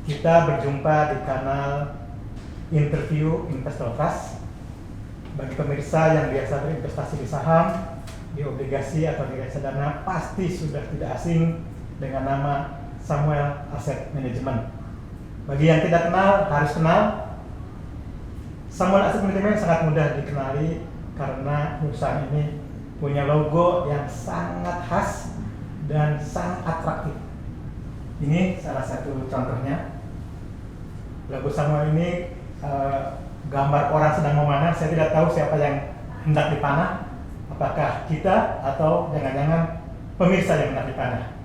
Kita berjumpa di kanal Interview Investor Trust. Bagi pemirsa yang biasa berinvestasi di saham, di obligasi atau di reksadana, pasti sudah tidak asing dengan nama Samuel Asset Management. Bagi yang tidak kenal, harus kenal. Samuel Asset Management sangat mudah dikenali karena perusahaan ini punya logo yang sangat khas dan sangat atraktif. Ini salah satu contohnya. Logo Samuel ini gambar orang sedang memanah. Saya tidak tahu siapa yang hendak dipanah, apakah kita atau jangan-jangan pemirsa yang hendak dipanah.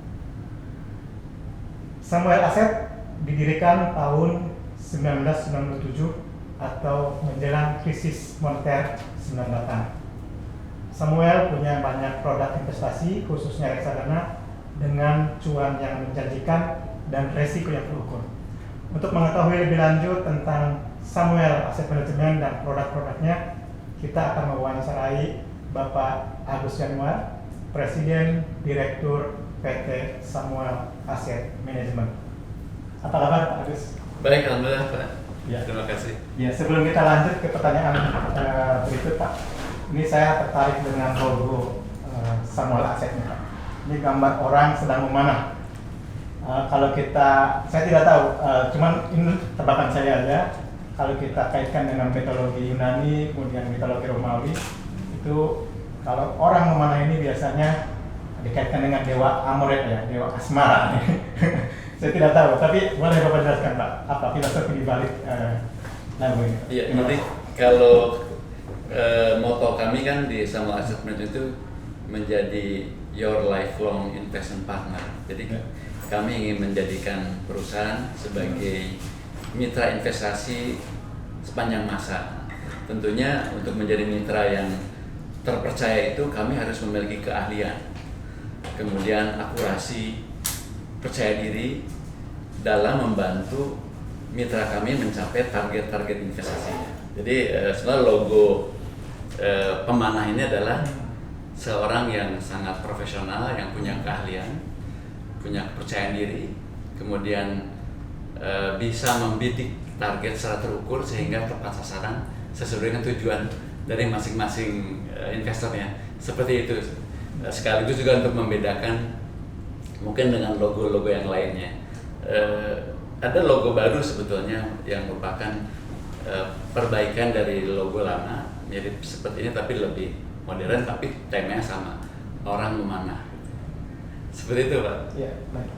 Samuel Asset didirikan tahun 1997 atau menjelang krisis moneter 98. Samuel punya banyak produk investasi, khususnya reksadana, dengan cuan yang menjanjikan dan resiko yang terukur. Untuk mengetahui lebih lanjut tentang Samuel Asset Management dan produk-produknya, kita akan mewawancarai Bapak Agus Januar, Presiden Direktur PT Samuel Asset Management. Apa kabar Pak Agus? Baik, alhamdulillah Pak. Ya. Terima kasih. Ya, sebelum kita lanjut ke pertanyaan berikut Pak, ini saya tertarik dengan logo Samuel Asset Pak. Ini gambar orang sedang memanah. Kalau saya tidak tahu, cuman ini tebakan saya aja. Kalau kita kaitkan dengan mitologi Yunani, kemudian mitologi Romawi, itu kalau orang memanah ini biasanya dikaitkan dengan dewa Amoret ya, dewa asmara. Saya tidak tahu, tapi boleh Bapak jelaskan Pak, apa filosofi di balik logo ini? Iya, nanti kalau moto kami kan di Samuel Asset Management itu menjadi your lifelong investment partner. Jadi kami ingin menjadikan perusahaan sebagai mitra investasi sepanjang masa. Tentunya untuk menjadi mitra yang terpercaya itu kami harus memiliki keahlian, kemudian akurasi, percaya diri dalam membantu mitra kami mencapai target-target investasinya. Jadi sebenarnya logo pemanah ini adalah seorang yang sangat profesional, yang punya keahlian, punya kepercayaan diri, kemudian bisa membidik target secara terukur sehingga tepat sasaran sesuai dengan tujuan dari masing-masing investornya. Seperti itu. Sekaligus juga untuk membedakan mungkin dengan logo-logo yang lainnya. Ada logo baru sebetulnya yang merupakan perbaikan dari logo lama, mirip seperti ini tapi lebih modern, tapi temanya sama, orang memanah. Seperti itu Pak. Iya, baik.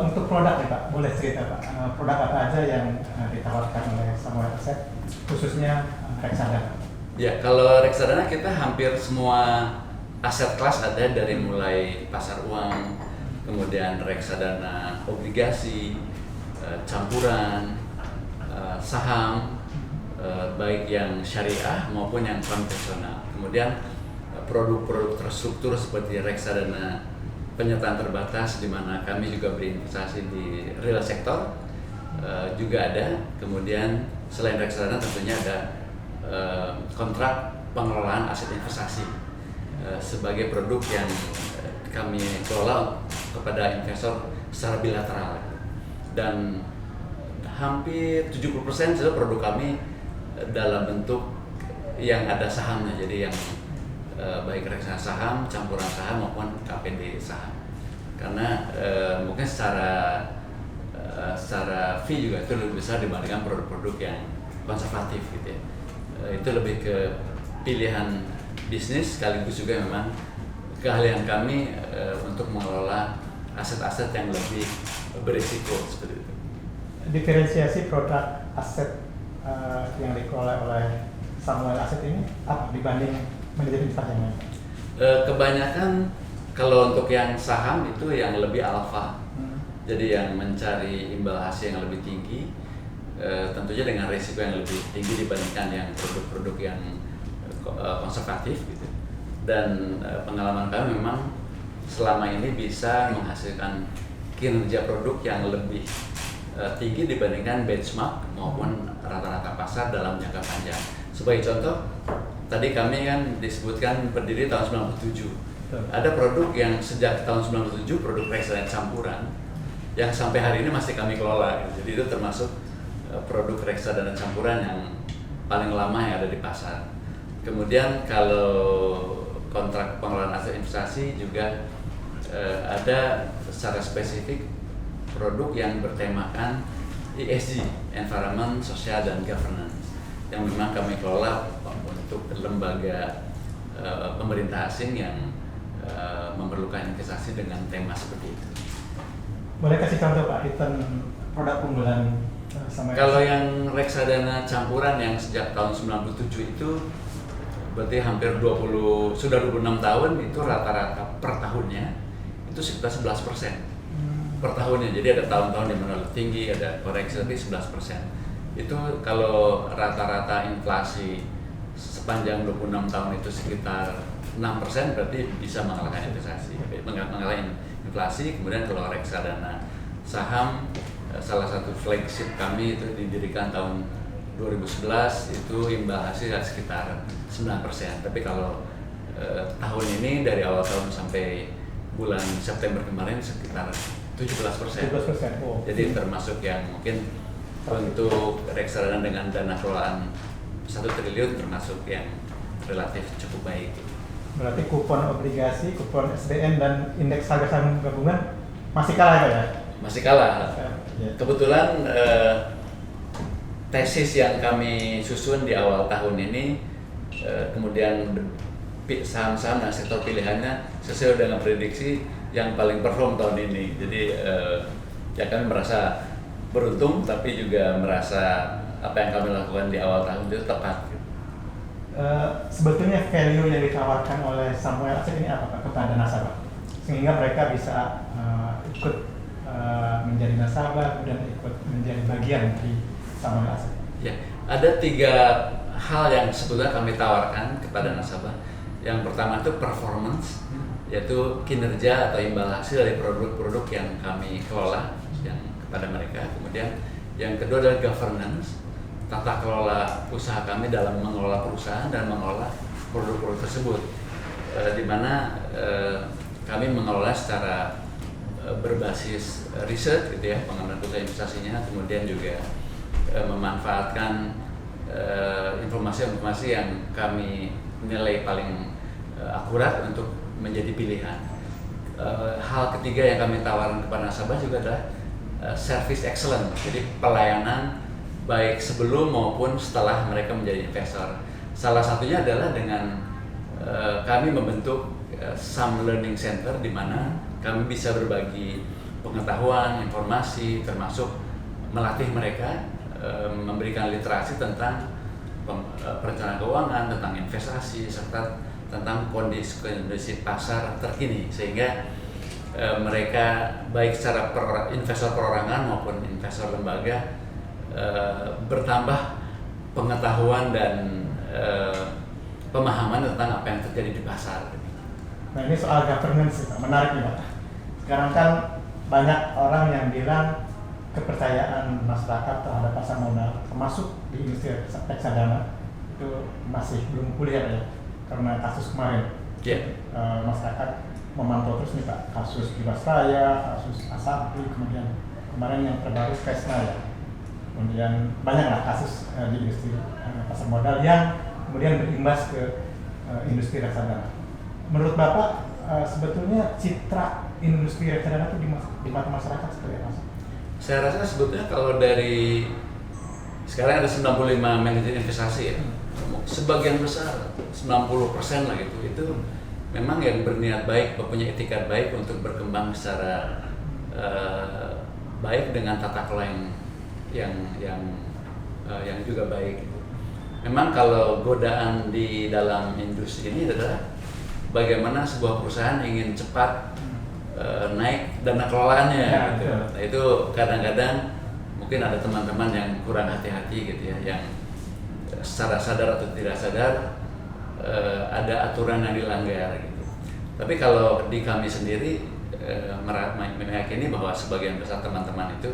Untuk produk nih Pak, boleh cerita Pak, produk apa aja yang ditawarkan oleh Samuel Asset, khususnya reksadana? Ya, kalau reksadana kita hampir semua aset kelas ada, dari mulai pasar uang, kemudian reksadana obligasi, campuran, saham, baik yang syariah maupun yang konvensional. Kemudian produk-produk terstruktur seperti reksadana penyertaan terbatas, di mana kami juga berinvestasi di real sector, juga ada. Kemudian selain reksadana tentunya ada kontrak pengelolaan aset investasi sebagai produk yang kami kelola kepada investor secara bilateral. Dan hampir 70% sudah produk kami dalam bentuk yang ada sahamnya, jadi yang baik reksadana saham, campuran saham maupun KPD saham. Karena mungkin secara fee juga itu lebih besar dibandingkan produk-produk yang konservatif gitu ya. Itu lebih ke pilihan bisnis, sekaligus juga memang keahlian kami untuk mengelola aset-aset yang lebih berisiko seperti itu. Diferensiasi produk aset yang dikelola oleh Samuel Asset ini apa dibanding manajemen investasi yang lain? Kebanyakan kalau untuk yang saham itu yang lebih alfa, jadi yang mencari imbal hasil yang lebih tinggi, tentunya dengan risiko yang lebih tinggi dibandingkan yang produk-produk yang konservatif gitu. Dan pengalaman kami memang selama ini bisa menghasilkan kinerja produk yang lebih tinggi dibandingkan benchmark maupun rata-rata pasar dalam jangka panjang. Sebagai contoh, tadi kami kan disebutkan berdiri tahun 97. Ada produk yang sejak tahun 97, produk reksadana campuran, yang sampai hari ini masih kami kelola gitu. Jadi itu termasuk produk reksadana campuran yang paling lama yang ada di pasar. Kemudian kalau kontrak pengelolaan aset investasi juga ada secara spesifik produk yang bertemakan ESG, Environment, Social, dan Governance, yang memang kami kelola untuk lembaga pemerintah asing yang memerlukan investasi dengan tema seperti itu. Boleh kasih contoh Pak, return produk unggulan sama Kalau yang reksadana campuran yang sejak tahun 97 itu berarti hampir 26 tahun, itu rata-rata per tahunnya itu sekitar 11% per tahunnya. Jadi ada tahun-tahun yang menurut tinggi, ada koreksi tapi 11%. Itu kalau rata-rata inflasi sepanjang 26 tahun itu sekitar 6%, berarti bisa mengalahkan investasi, mengalahkan inflasi. Kemudian kalau reksadana saham, salah satu flagship kami itu didirikan tahun 2011, itu imbal hasil sekitar 9%. Tapi kalau tahun ini dari awal tahun sampai bulan September kemarin sekitar 17%. 17%. Oh. Jadi termasuk yang mungkin untuk reksadana dengan dana kelolaan 1 triliun termasuk yang relatif cukup baik. Berarti kupon obligasi, kupon SDN, dan indeks harga saham gabungan masih kalah ya? Masih kalah. Ya. Kebetulan tesis yang kami susun di awal tahun ini, kemudian saham-saham dan sektor pilihannya sesuai dengan prediksi yang paling perform tahun ini. Jadi ya kami merasa beruntung, tapi juga merasa apa yang kami lakukan di awal tahun itu tepat. Sebetulnya value yang ditawarkan oleh Samuel Asset ini apa Pak kepada nasabah, sehingga mereka bisa ikut menjadi nasabah, kemudian ikut menjadi bagian dari Samuel Asset? Ya, ada 3 hal yang sebetulnya kami tawarkan kepada nasabah. Yang pertama itu performance, yaitu kinerja atau imbal hasil dari produk-produk yang kami kelola yang kepada mereka. Kemudian yang kedua adalah governance, tata kelola usaha kami dalam mengelola perusahaan dan mengelola produk-produk tersebut, di mana kami mengelola secara berbasis riset gitu ya, pengambilan keputusan investasinya, kemudian juga memanfaatkan informasi-informasi yang kami nilai paling akurat untuk menjadi pilihan. Hal ketiga yang kami tawarkan kepada nasabah juga adalah service excellence, jadi pelayanan baik sebelum maupun setelah mereka menjadi investor. Salah satunya adalah dengan kami membentuk Sam Learning Center, di mana kami bisa berbagi pengetahuan, informasi, termasuk melatih mereka, memberikan literasi tentang perencanaan keuangan, tentang investasi, serta tentang kondisi pasar terkini, sehingga mereka baik secara investor perorangan maupun investor lembaga bertambah pengetahuan dan pemahaman tentang apa yang terjadi di pasar. Nah, ini soal governance, menarik nih Pak. Sekarang kan banyak orang yang bilang kepercayaan masyarakat terhadap pasar modal, termasuk di industri reksadana, itu masih belum pulih ya, karena kasus kemarin. Yeah. Masyarakat memantau terus nih Pak, kasus Jiwasraya, kasus Asabri, kemudian kemarin yang terbaru Fesnaya. Kemudian banyaklah kasus di industri pasar modal yang kemudian berimbas ke industri reksadana. Menurut Bapak, sebetulnya citra industri reksadana itu di mata masyarakat seperti apa? Saya rasa sebetulnya kalau dari sekarang ada 95 manajer investasi ya, sebagian besar 90% lah gitu, itu memang yang berniat baik, punya etikat baik untuk berkembang secara baik dengan tata kelola yang juga baik. Memang kalau godaan di dalam industri ini adalah bagaimana sebuah perusahaan ingin cepat naik dana kelolaannya, ya, gitu. Nah, itu kadang-kadang mungkin ada teman-teman yang kurang hati-hati gitu ya, yang secara sadar atau tidak sadar ada aturan yang dilanggar gitu. Tapi kalau di kami sendiri meyakini bahwa sebagian besar teman-teman itu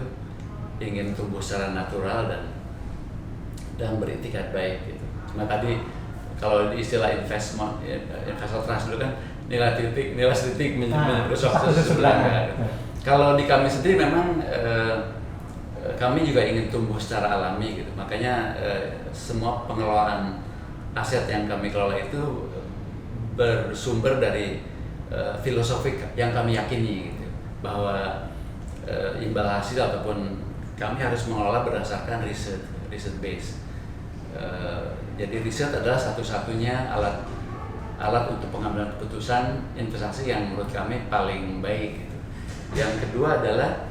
ingin tumbuh secara natural dan beritikat baik gitu. Cuma tadi kalau di istilah investor trust dulu kan nilai titik menyebut sebelah. Kalau di kami sendiri memang kami juga ingin tumbuh secara alami gitu. Makanya semua pengelolaan aset yang kami kelola itu bersumber dari filosofi yang kami yakini gitu. Bahwa imbal hasil ataupun kami harus mengelola berdasarkan riset base. Jadi riset adalah satu-satunya alat untuk pengambilan keputusan investasi yang menurut kami paling baik gitu. Yang kedua adalah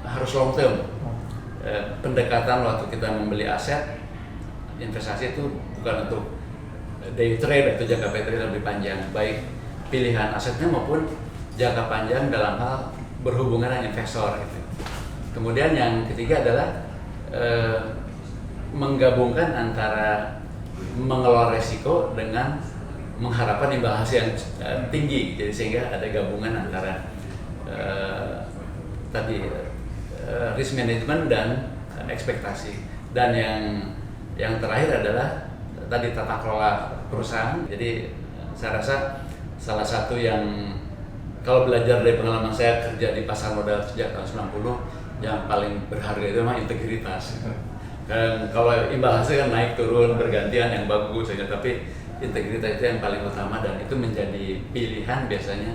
harus long term. Pendekatan waktu kita membeli aset investasi itu bukan untuk day trade atau jangka trade lebih panjang, baik pilihan asetnya maupun jangka panjang dalam hal berhubungan dengan investor gitu. Kemudian yang ketiga adalah menggabungkan antara mengelola resiko dengan mengharapkan imbal hasil yang tinggi, jadi sehingga ada gabungan antara risk management dan ekspektasi. Dan yang terakhir adalah tadi tata kelola perusahaan. Jadi saya rasa salah satu yang kalau belajar dari pengalaman saya kerja di pasar modal sejak tahun 90, yang paling berharga itu memang integritas. Dan kalau imbal hasil kan naik turun bergantian yang bagus saja, tapi integritas itu yang paling utama dan itu menjadi pilihan biasanya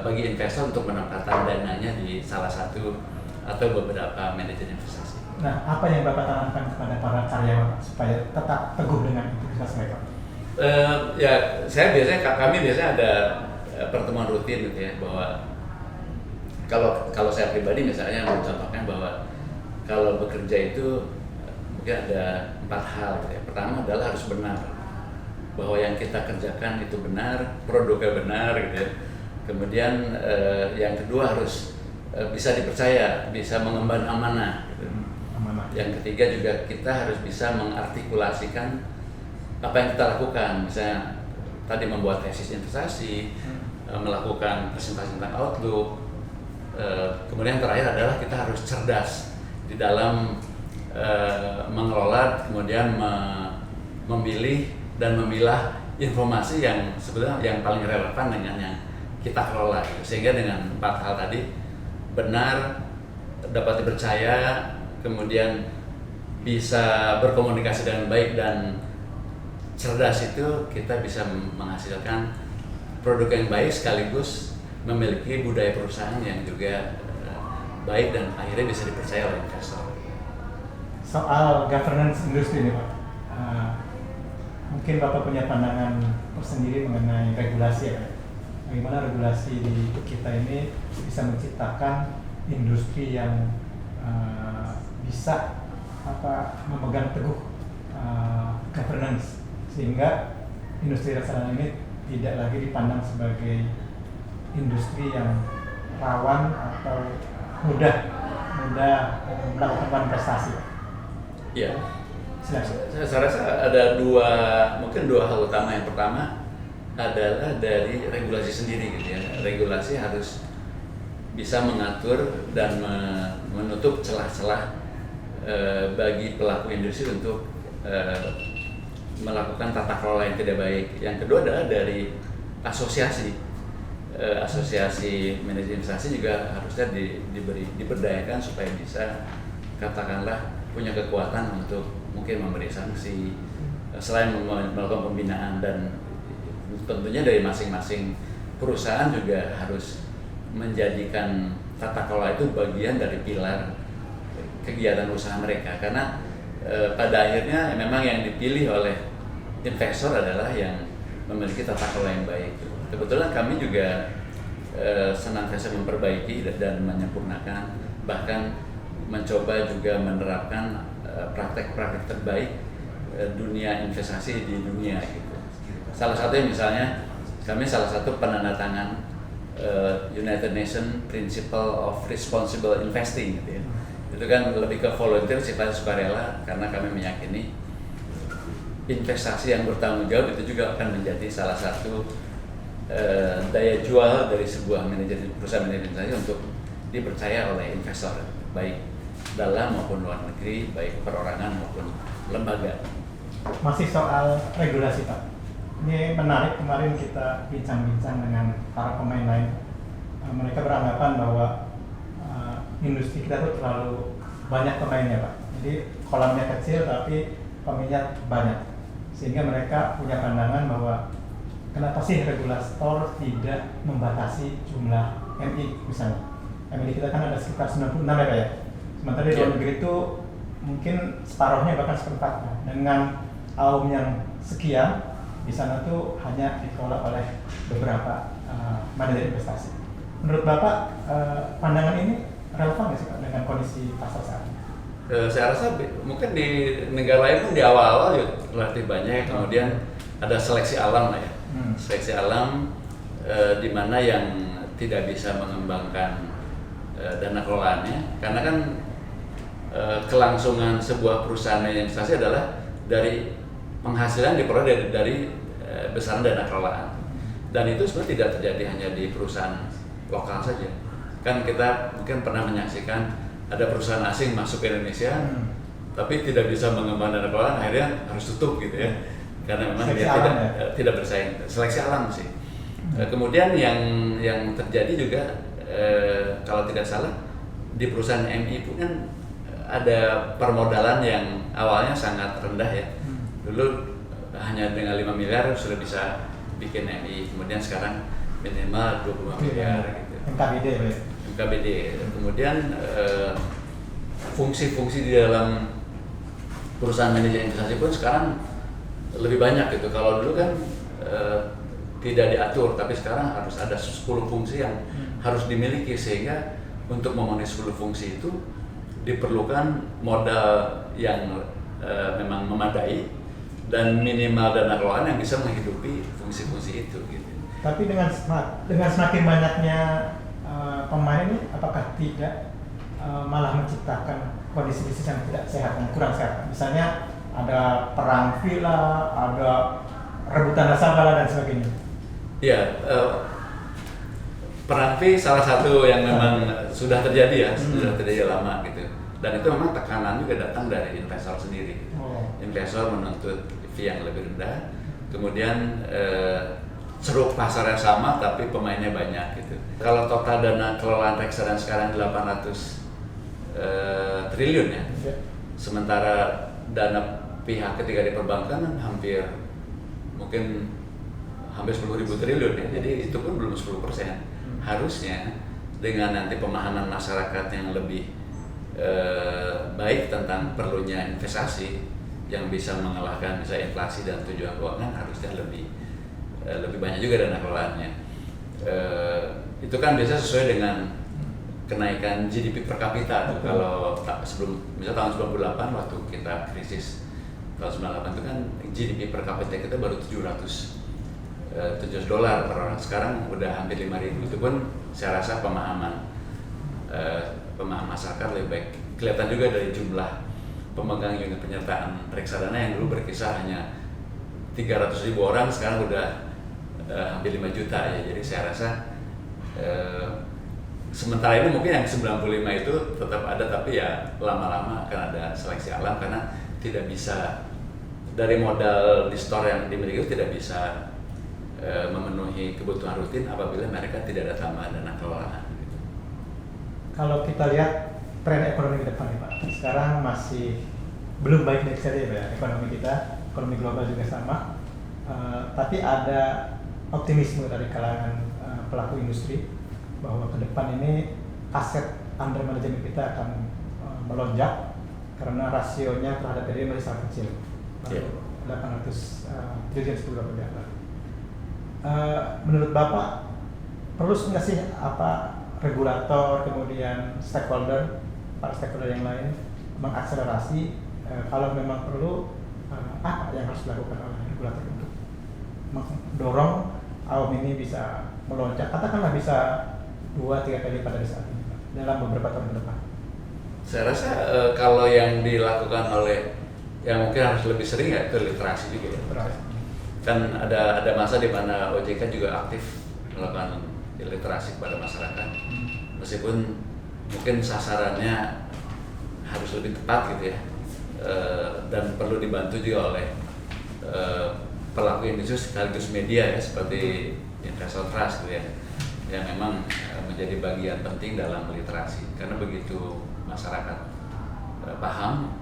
bagi investor untuk menempatkan dananya di salah satu atau beberapa manajer investasi. Nah, apa yang Bapak tanamkan kepada para karyawan supaya tetap teguh dengan integritas mereka? Ya, kami biasanya ada pertemuan rutin gitu ya, bahwa kalau saya pribadi misalnya mencontohkan bahwa kalau bekerja itu mungkin ada 4 hal gitu ya. Pertama adalah harus benar, bahwa yang kita kerjakan itu benar, produknya benar gitu ya. Kemudian yang kedua harus bisa dipercaya, bisa mengemban amanah gitu. Yang ketiga juga kita harus bisa mengartikulasikan apa yang kita lakukan, misalnya tadi membuat tesis investasi, melakukan presentasi tentang outlook. Kemudian terakhir adalah kita harus cerdas di dalam mengelola, kemudian memilih dan memilah informasi yang sebenarnya yang paling relevan dengan yang kita kelola gitu. Sehingga dengan 4 hal tadi, benar, dapat dipercaya, kemudian bisa berkomunikasi dengan baik dan cerdas, itu kita bisa menghasilkan produk yang baik sekaligus memiliki budaya perusahaan yang juga baik dan akhirnya bisa dipercaya oleh investor. Soal governance industri nih Pak, mungkin Bapak punya pandangan tersendiri mengenai regulasi ya. Bagaimana regulasi di kita ini bisa menciptakan industri yang bisa memegang teguh governance, sehingga industri reksadana ini tidak lagi dipandang sebagai industri yang rawan atau mudah melakukan investasi. Ya, saya rasa ada mungkin dua hal utama. Yang pertama adalah dari regulasi sendiri gitu ya. Regulasi harus bisa mengatur dan menutup celah-celah bagi pelaku industri untuk melakukan tata kelola yang tidak baik. Yang kedua adalah dari asosiasi manajer investasi juga harusnya diberdayakan supaya bisa katakanlah punya kekuatan untuk mungkin memberi sanksi selain melakukan pembinaan, dan tentunya dari masing-masing perusahaan juga harus menjadikan tata kelola itu bagian dari pilar kegiatan usaha mereka, karena pada akhirnya memang yang dipilih oleh investor adalah yang memiliki tata kelola yang baik. Kebetulan kami juga senantiasa memperbaiki dan menyempurnakan, bahkan mencoba juga menerapkan praktek-praktek terbaik dunia investasi di dunia gitu. Salah satunya misalnya kami salah satu penandatangan United Nations Principle of Responsible Investing gitu ya. Itu kan lebih ke volunteer, sifatnya sukarela, karena kami meyakini investasi yang bertanggung jawab itu juga akan menjadi salah satu daya jual dari sebuah perusahaan manajer investasi untuk dipercaya oleh investor, baik dalam maupun luar negeri, baik perorangan maupun lembaga. Masih soal regulasi Pak, ini menarik, kemarin kita bincang-bincang dengan para pemain lain. mereka beranggapan bahwa industri kita tuh terlalu banyak pemainnya Pak. Jadi kolamnya kecil tapi pemainnya banyak. Sehingga mereka punya pandangan bahwa kenapa sih regulator tidak membatasi jumlah MI misalnya. MI kita kan ada sekitar 96 ya Pak ya. Sementara di luar negeri itu mungkin separuhnya bahkan seperempatnya. Dengan AUM yang sekian, di sana tuh hanya dikelola oleh beberapa manajer investasi. Menurut Bapak, pandangan ini relevan nggak sih Pak dengan kondisi pasar saat ini? Saya rasa mungkin di negara lain pun di awal-awal ya relatif banyak, kemudian ada seleksi alam lah ya. Seleksi alam di mana yang tidak bisa mengembangkan dana kelolaannya, karena kan kelangsungan sebuah perusahaan investasi adalah dari penghasilan diperoleh dari besaran dana kelolaan, dan itu sebenarnya tidak terjadi hanya di perusahaan lokal saja. Kan kita mungkin pernah menyaksikan ada perusahaan asing masuk ke Indonesia, tapi tidak bisa mengembangkan dana kelolaan, akhirnya harus tutup gitu ya, karena memang dia tidak bersaing. Seleksi alam sih. Kemudian yang terjadi juga kalau tidak salah di perusahaan MI pun kan ada permodalan yang awalnya sangat rendah ya. Dulu hanya dengan 5 miliar sudah bisa bikin MI, kemudian sekarang minimal 25 miliar gitu. MKBD. Kemudian fungsi-fungsi di dalam perusahaan manajer investasi pun sekarang lebih banyak gitu. Kalau dulu kan tidak diatur, tapi sekarang harus ada 10 fungsi yang harus dimiliki, sehingga untuk memenuhi 10 fungsi itu diperlukan modal yang memang memadai dan minimal dana kelolaan yang bisa menghidupi fungsi-fungsi itu gitu. Tapi dengan semakin banyaknya pemain ini, apakah tidak malah menciptakan kondisi bisnis yang tidak sehat, yang kurang sehat? Misalnya ada perang villa, ada rebutan nasabah dan sebagainya. Ya, perang fee salah satu yang memang sudah terjadi ya, sudah terjadi lama gitu. Dan itu memang tekanan juga datang dari investor sendiri. Investor menuntut fee yang lebih rendah, kemudian ceruk pasarnya sama tapi pemainnya banyak gitu. Kalau total dana kelolaan reksadana sekarang 800 triliun ya, sementara dana pihak ketiga di perbankan kan hampir 10.000 triliun ya, jadi itu pun belum 10%. Harusnya dengan nanti pemahaman masyarakat yang lebih baik tentang perlunya investasi yang bisa mengalahkan misalnya inflasi dan tujuan keuangan, harusnya lebih banyak juga dana kelolaannya. Itu kan biasa sesuai dengan kenaikan GDP per kapita tuh. Kalau sebelum misalnya tahun 98 waktu kita krisis tahun 98 itu kan GDP per kapita kita baru $700 per orang. Sekarang udah hampir 5.000. Itu pun saya rasa pemahaman masyarakat lebih baik. Kelihatan juga dari jumlah pemegang unit penyertaan reksadana yang dulu berkisar hanya 300.000 orang, sekarang udah hampir 5 juta ya. Jadi saya rasa sementara ini mungkin yang 95 itu tetap ada, tapi ya lama-lama akan ada seleksi alam, karena tidak bisa dari modal di store yang dimiliki itu tidak bisa memenuhi kebutuhan rutin apabila mereka tidak ada tambahan dana kelolaan. Kalau kita lihat tren ekonomi ke depan nih Pak, sekarang masih belum baik-baik saja ya Pak, ekonomi kita, ekonomi global juga sama, tapi ada optimisme dari kalangan pelaku industri bahwa ke depan ini aset under manajemen kita akan melonjak karena rasionya terhadap PDB masih sangat kecil, 800 triliun sebulan berjalan. Menurut Bapak perlu nggak sih regulator kemudian para stakeholder yang lain mengakselerasi, kalau memang perlu apa yang harus dilakukan oleh regulator untuk mendorong AUM ini bisa melonjak, katakanlah bisa 2-3 kali lipat dari saat ini Pak, dalam beberapa tahun ke depan? Saya rasa kalau yang dilakukan oleh yang mungkin harus lebih sering ya itu literasi juga ya. Kan ada masa di mana OJK juga aktif melakukan literasi kepada masyarakat, meskipun mungkin sasarannya harus lebih tepat gitu ya, dan perlu dibantu juga oleh pelaku industri sekaligus media ya, seperti Investor Trust gitu ya, yang memang menjadi bagian penting dalam literasi, karena begitu masyarakat paham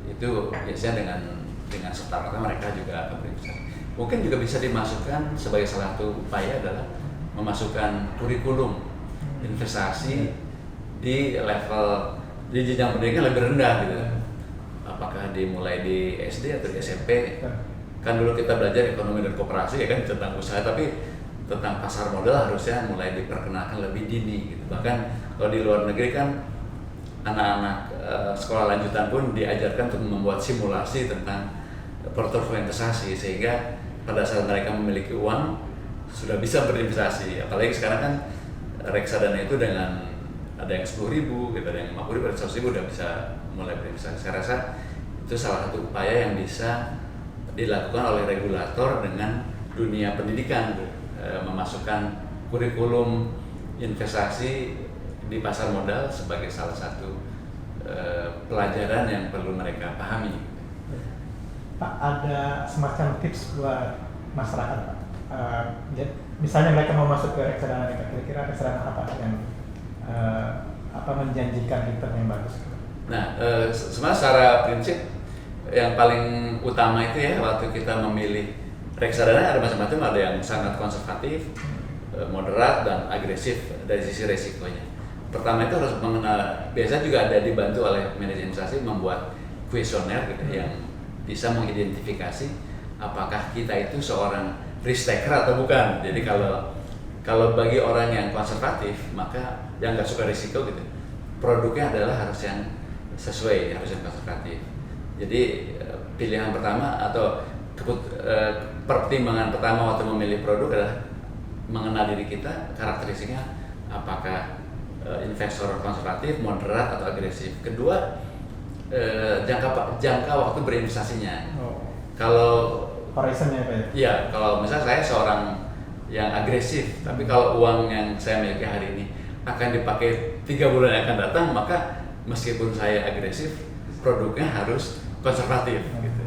itu biasanya dengan serta-merta mereka juga akan berinvestasi. Mungkin juga bisa dimasukkan sebagai salah satu upaya adalah memasukkan kurikulum investasi di level di jenjang pendidikan lebih rendah gitu. Apakah dimulai di SD atau di SMP? Kan dulu kita belajar ekonomi dan koperasi ya kan tentang usaha, tapi tentang pasar modal harusnya mulai diperkenalkan lebih dini gitu. Bahkan kalau di luar negeri kan anak-anak sekolah lanjutan pun diajarkan untuk membuat simulasi tentang portofolio investasi, sehingga pada saat mereka memiliki uang sudah bisa berinvestasi. Apalagi sekarang kan reksadana itu dengan ada yang 10.000 gitu, ada yang 50.000, ada 100.000 udah bisa mulai berinvestasi. Saya rasa itu salah satu upaya yang bisa dilakukan oleh regulator dengan dunia pendidikan, memasukkan kurikulum investasi di pasar modal sebagai salah satu pelajaran yang perlu mereka pahami. Pak, ada semacam tips buat masyarakat, Pak? Misalnya mereka mau masuk ke reksadana, kira-kira reksadana apa yang menjanjikan return yang bagus? Nah, sebenarnya secara prinsip yang paling utama itu ya, waktu kita memilih reksadana ada macam-macam, ada yang sangat konservatif, moderat, dan agresif dari sisi resikonya. Pertama itu harus mengenal, biasanya juga ada dibantu oleh manajer investasi membuat kuesioner gitu, yang bisa mengidentifikasi apakah kita itu seorang risk taker atau bukan. Jadi kalau bagi orang yang konservatif, maka yang nggak suka risiko gitu, produknya adalah harus yang sesuai, harus yang konservatif. Jadi pilihan pertama atau pertimbangan pertama waktu memilih produk adalah mengenal diri kita, karakteristiknya apakah investor konservatif, moderat, atau agresif. Kedua, jangka waktu berinvestasinya. Kalau horizonnya apa ya? Iya, kalau misalnya saya seorang yang agresif, tapi kalau uang yang saya miliki hari ini akan dipakai 3 bulan yang akan datang, maka meskipun saya agresif, produknya harus konservatif. Gitu.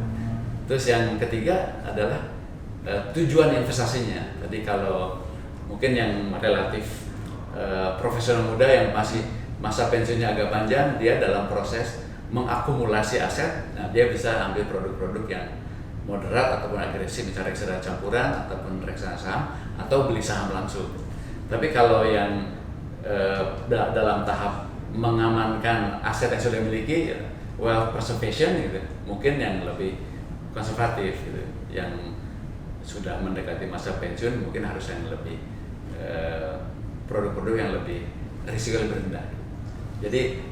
Terus yang ketiga adalah tujuan investasinya. Tadi kalau mungkin yang relatif profesional muda yang masih masa pensiunnya agak panjang, dia dalam proses mengakumulasi aset, nah dia bisa ambil produk-produk yang moderat ataupun agresif, misalnya reksadana campuran ataupun reksadana saham, atau beli saham langsung. Tapi kalau yang dalam tahap mengamankan aset yang sudah dimiliki, wealth preservation gitu, mungkin yang lebih konservatif gitu, yang sudah mendekati masa pensiun mungkin harus yang lebih produk-produk yang lebih risiko lebih rendah. Jadi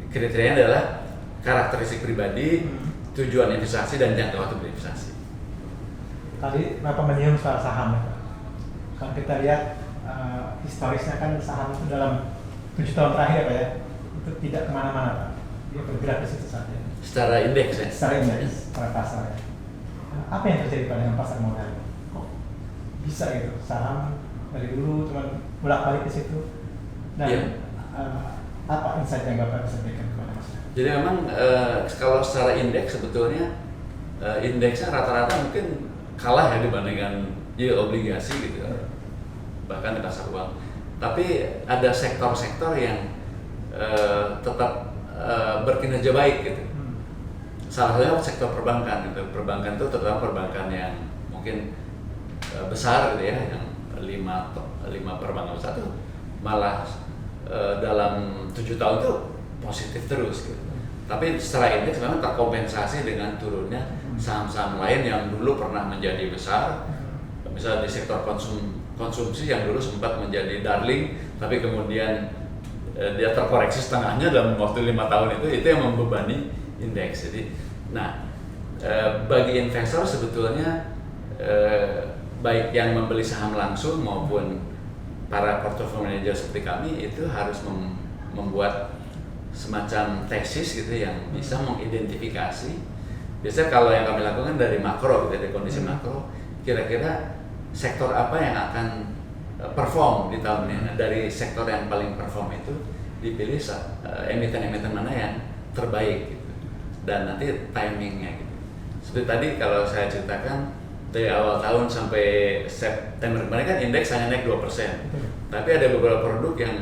kriterianya adalah karakteristik pribadi, tujuan investasi, dan jangka waktu berinvestasi. Tadi Bapak menyinggung soal saham, Pak. Kalau kita lihat historisnya kan saham itu dalam 7 tahun terakhir, Pak ya, itu tidak kemana-mana, Pak. Dia bergerak di situ saja. Secara indeks ya? Secara indeks, secara pasar ya. Apa yang terjadi Pak dengan pasar modal? Kok bisa gitu, saham dari dulu cuma bolak-balik ke situ, dan iya. Apa insight yang Bapak bisa berikan kepada masyarakat? Jadi memang kalau secara indeks sebetulnya indeksnya rata-rata mungkin kalah ya dibandingkan yield obligasi gitu, bahkan di pasar uang. Tapi ada sektor-sektor yang tetap berkinerja baik gitu. Salah satunya sektor perbankan gitu. Perbankan itu terutama perbankan yang mungkin besar gitu ya, yang 5 perbankan besar itu malah dalam 7 tahun itu positif terus gitu. Tapi secara indeks memang terkompensasi dengan turunnya saham-saham lain yang dulu pernah menjadi besar. Misalnya di sektor konsumsi yang dulu sempat menjadi darling, tapi kemudian dia terkoreksi setengahnya dalam waktu 5 tahun itu yang membebani indeks. Jadi, bagi investor sebetulnya baik yang membeli saham langsung maupun para portfolio manager seperti kami itu harus membuat semacam tesis gitu yang bisa mengidentifikasi. Biasanya kalau yang kami lakukan dari makro gitu, dari kondisi makro, kira-kira sektor apa yang akan perform di tahun ini. Dari sektor yang paling perform itu dipilih emiten-emiten mana yang terbaik gitu. Dan nanti timingnya gitu. Seperti tadi kalau saya ceritakan, dari awal tahun sampai September kemarin kan indeks hanya naik 2%. Tapi ada beberapa produk yang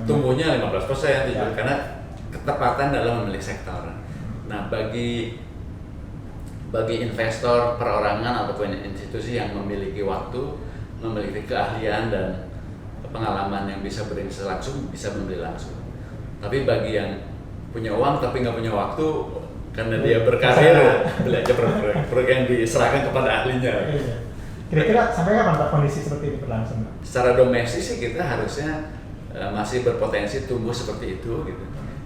tumbuhnya 15% karena ketepatan dalam memilih sektor. Nah, bagi investor perorangan ataupun institusi yang memiliki waktu, memiliki keahlian dan pengalaman yang bisa berinvestasi langsung, bisa membeli langsung. Tapi bagi yang punya uang tapi nggak punya waktu karena dia berkarir, beli aja produk yang diserahkan kepada ahlinya. Kira-kira sampai kapan Pak kondisi seperti ini berlangsung? Secara domestik sih kita harusnya masih berpotensi tumbuh seperti itu gitu.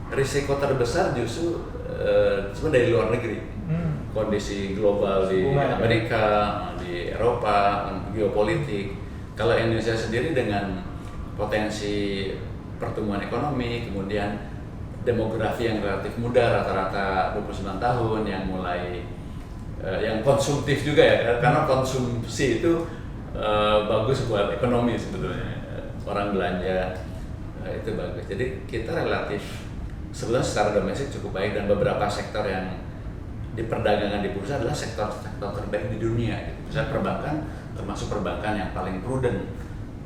Risiko terbesar justru sebenarnya dari luar negeri. Kondisi global di Amerika, di Eropa, geopolitik. Kalau Indonesia sendiri dengan potensi pertumbuhan ekonomi, kemudian demografi yang relatif muda, rata-rata 29 tahun, yang mulai yang konsumtif juga ya, karena konsumsi itu bagus buat ekonomi sebetulnya, orang belanja itu bagus. Jadi kita relatif sebetulnya secara domestik cukup baik, dan beberapa sektor yang diperdagangkan di bursa adalah sektor-sektor terbaik di dunia. Misalnya perbankan, termasuk perbankan yang paling prudent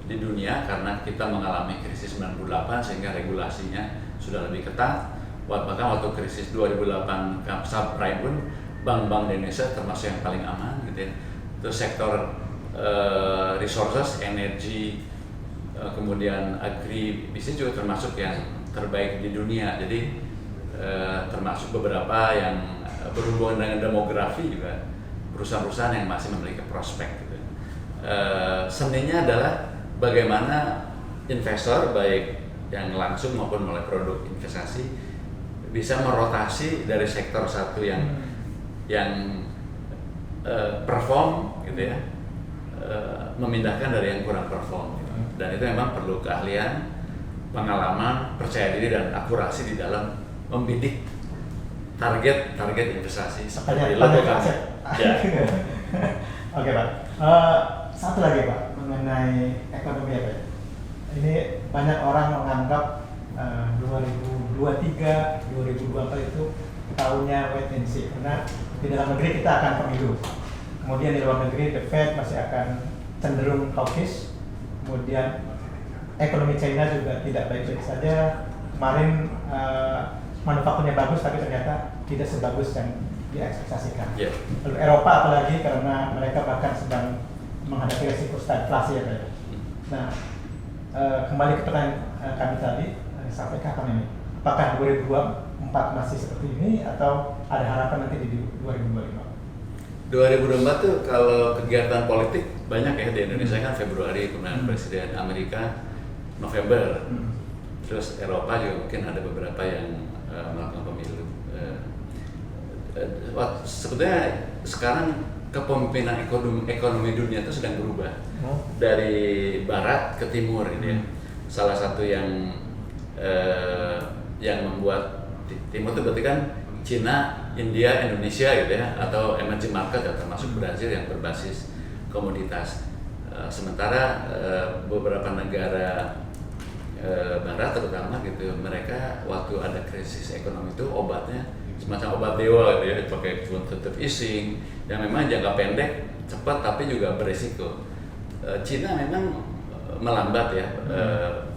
di dunia karena kita mengalami krisis 98 sehingga regulasinya sudah lebih ketat. Bahkan waktu krisis 2008 subprime pun bank-bank di Indonesia termasuk yang paling aman gitu ya. Terus sektor resources, energi, kemudian agri bisnis juga termasuk yang terbaik di dunia. Jadi termasuk beberapa yang berhubungan dengan demografi juga, perusahaan-perusahaan yang masih memiliki prospek gitu. Seninya adalah bagaimana investor baik yang langsung maupun melalui produk investasi bisa merotasi dari sektor satu yang perform gitu ya, memindahkan dari yang kurang perform gitu. Dan itu memang perlu keahlian, pengalaman, percaya diri dan akurasi di dalam membidik target investasi seperti logo kami. Ya. Oke Pak. Satu lagi Pak mengenai ekonomi ya Pak. Ini banyak orang menganggap 2023, 2024 itu tahunnya wait and see, karena di dalam negeri kita akan pemilu. Kemudian di luar negeri The Fed masih akan cenderung hawkish. Kemudian ekonomi China juga tidak baik-baik saja. Kemarin manufakturnya bagus tapi ternyata tidak sebagus yang diekspektasikan. Lalu Eropa apalagi karena mereka bahkan sedang menghadapi resiko stagflasi ya Pak. Nah, kembali ke pertanyaan kami tadi, sampai kapan ini? Apakah 2024 masih seperti ini atau ada harapan nanti di 2025? 2024 tuh kalau kegiatan politik banyak ya di Indonesia kan Februari, kemudian Presiden Amerika November, terus Eropa juga mungkin ada beberapa yang melakukan pemilu. Sebetulnya sekarang kepemimpinan ekonomi dunia itu sedang berubah dari barat ke timur ini ya. Salah satu yang membuat timur itu berarti kan Cina, India, Indonesia gitu ya, atau emerging market ya, termasuk Brazil yang berbasis komoditas. Sementara beberapa negara barat terutama gitu, mereka waktu ada krisis ekonomi itu obatnya semacam obat dewa gitu ya, pakai quantitative easing yang memang jangka pendek cepat tapi juga berisiko. Cina memang melambat ya,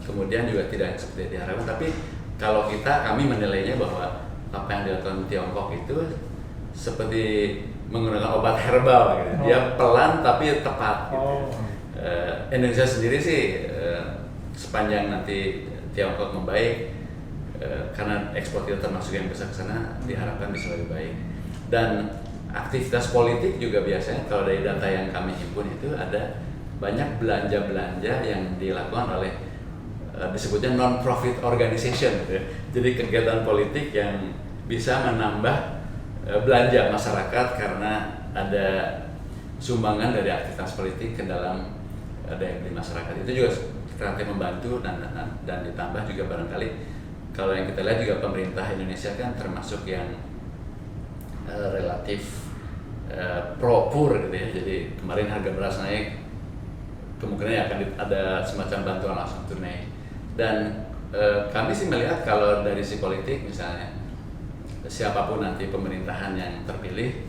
kemudian juga tidak seperti diharapkan, tapi kalau kami menilainya bahwa apa yang dilakukan Tiongkok itu seperti menggunakan obat herbal gitu. Dia pelan tapi tepat gitu. Indonesia sendiri sih sepanjang nanti Tiongkok membaik, karena ekspor kita termasuk yang besar ke sana, diharapkan bisa lebih baik. Dan aktivitas politik juga biasanya kalau dari data yang kami himpun itu ada banyak belanja-belanja yang dilakukan oleh disebutnya non-profit organization gitu ya. Jadi kegiatan politik yang bisa menambah belanja masyarakat karena ada sumbangan dari aktivitas politik ke dalam daya beli masyarakat. Itu juga relatif membantu dan ditambah juga barangkali kalau yang kita lihat juga pemerintah Indonesia kan termasuk yang relatif pro-pur gitu ya. Jadi kemarin harga beras naik, kemungkinan akan ada semacam bantuan langsung tunai. Dan kami sih melihat kalau dari si politik misalnya siapapun nanti pemerintahan yang terpilih,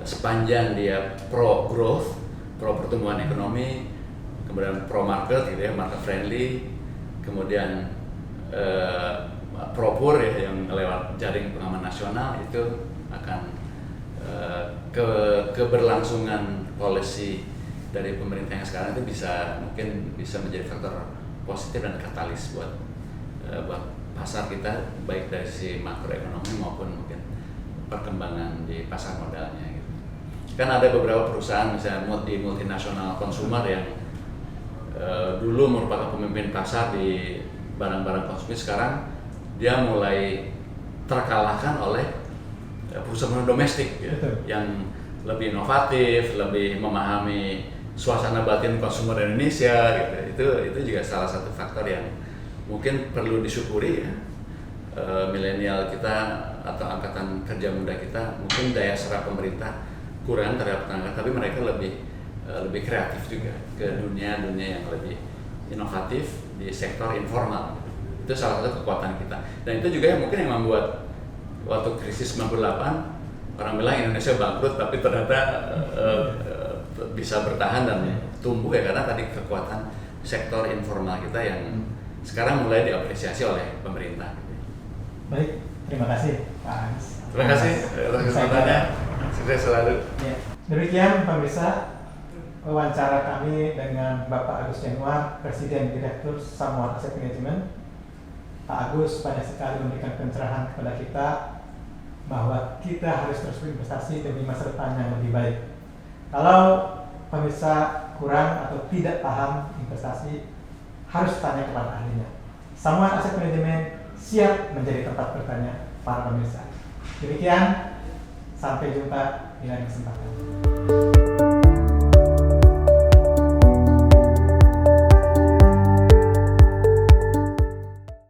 sepanjang dia pro growth, pro pertumbuhan ekonomi, kemudian pro market gitu ya, market friendly, kemudian propur ya yang lewat jaring pengaman nasional, itu akan keberlangsungan policy dari pemerintah yang sekarang itu mungkin bisa menjadi faktor positif dan katalis buat pasar kita, baik dari sisi makroekonomi maupun mungkin perkembangan di pasar modalnya gitu. Kan ada beberapa perusahaan misalnya multinasional consumer yang dulu merupakan pemimpin pasar di barang-barang konsumsi, sekarang dia mulai terkalahkan oleh perusahaan domestik ya, yang lebih inovatif, lebih memahami suasana batin konsumer Indonesia gitu. Itu juga salah satu faktor yang mungkin perlu disyukuri ya. Milenial kita atau angkatan kerja muda kita, mungkin daya serap pemerintah kurang terhadap tenaga, tapi mereka lebih kreatif juga ke dunia yang lebih inovatif di sektor informal. Itu salah satu kekuatan kita, dan itu juga yang mungkin yang membuat waktu krisis 98 orang bilang Indonesia bangkrut, tapi ternyata bisa bertahan dan tumbuh ya, karena tadi kekuatan sektor informal kita yang sekarang mulai diapresiasi oleh pemerintah. Baik, terima kasih Pak Agus. Terima kasih atas kesempatannya. Sukses selalu. Ya. Demikian pemirsa wawancara kami dengan Bapak Agus Januar, Presiden Direktur Samuel Asset Management. Pak Agus banyak sekali memberikan pencerahan kepada kita bahwa kita harus terus berinvestasi demi masa depan yang lebih baik. Kalau pemirsa kurang atau tidak paham investasi, harus tanya kepada ahlinya. Samuel Asset Management siap menjadi tempat bertanya para pemirsa. Demikian, sampai jumpa di lain kesempatan.